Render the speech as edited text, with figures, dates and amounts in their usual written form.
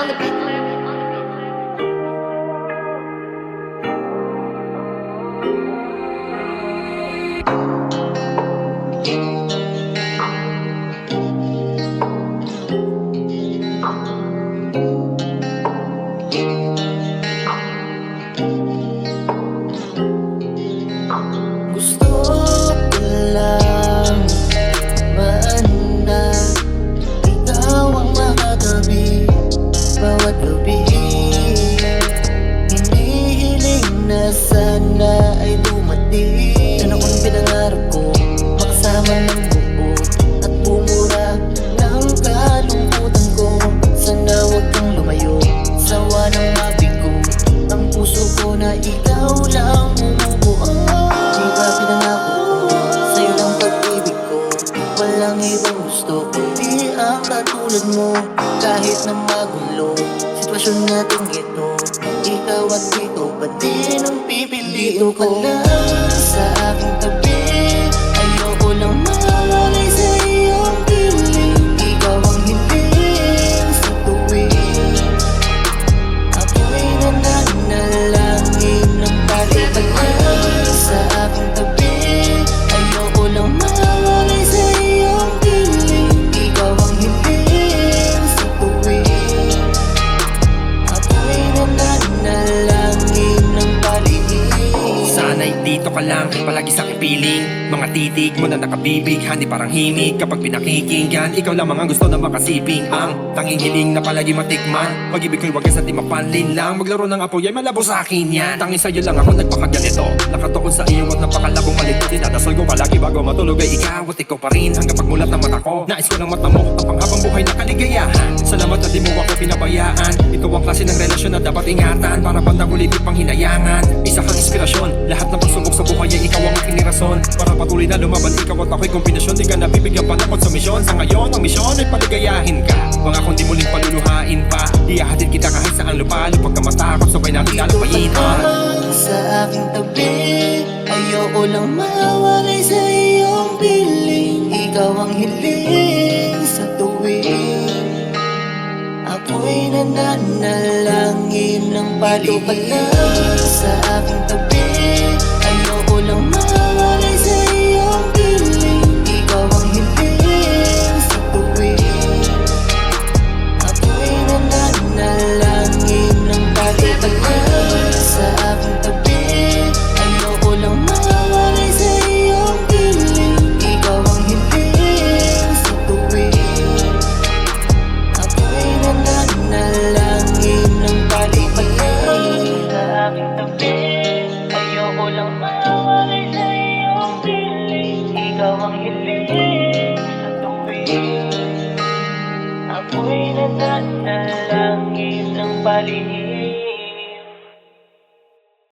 on the beat. Gusto ko lang maanda, ikaw ang makatabi bawat gabi. Hinihiling na sana ay dumating. Yan akong pinangarap ko, makasama ng buo at bumura ng kalungkutan ko. Sana huwag kang lumayo, sawa ng mabigo ang puso ko na ikaw lang bumubuo. Diba pinangako ko, sa'yo lang pag-ibig ko, walang ibang gusto kundi ang katulad mo. Kahit na magulo sitwasyon natin ito, ikaw at ikaw pa din ang pipiliin ko. Dito ka lang sa aking tabi, ayoko lang mawalay sa iyong piling. Ikaw ang hiling sa tuwing ako'y nananalangin ng pagkakala. Sa aking tabi, ayoko lang mawalay sa iyong piling. Ikaw ang hiling sa tuwing ako'y nananalangin ng paligid. Sana'y dito ka lang, palagi sa aking piling. Mga titig mo na nakabibig, hindi parang himig. Kapag pinakikinggan, ikaw lamang ang gusto na makasiping. Ang tanging hiling na palagi matikman, pag-ibig ko'y wagas at di mapanlin lang. Maglaro ng apoy ay malabo sa akin yan. Tanging sa'yo lang ako nagpakaganito, nakatuon sa iyo at napakalabong maligto. Dinadasal ko palagi bago matulog ay ikaw at ikaw pa rin hanggang pagmulat ng mata ko. Nais ko lang mata mo ang panghabang buhay na kaligayahan. Salamat na di mo ako pinabayaan. Ito ang klase ng relasyon na dapat ingatan, para bandang ulit pang hinayangan. Isa kang inspirasyon, lahat ng pagsubok sa buhay ay ikaw ang aking rason. Para patuloy na lumaban, ikaw at ako'y kombinasyon. Di ka nabibigyan panakot sa misyon. Sa ngayon, ang misyon ay paligayahin ka. Mga kundi muling paluluhain pa, ihahatid kita kahit saan lupalo. Pagka matakot, sabay natin lalupayin. Sa aking tabi, ayoko lang mawalay sa iyong piling. Ikaw ang hiling sa tuwing ako'y nananalangin ng paligid. Sa aking tabi, ayoko lang mawalay sa iyong piling. Ikaw ang hiling sa tuwing ako'y nananalangin ng paligid. Sa aking tabi, ayoko lang mawalay sa iyong piling. Ikaw ang hiling sa tuwing ako'y nananalangin ng paligid. Sa aking tabi, ayoko lang mawalay sa iyong piling. Ikaw ang hiling sa tuwing ako'y nananalangin ng paligid.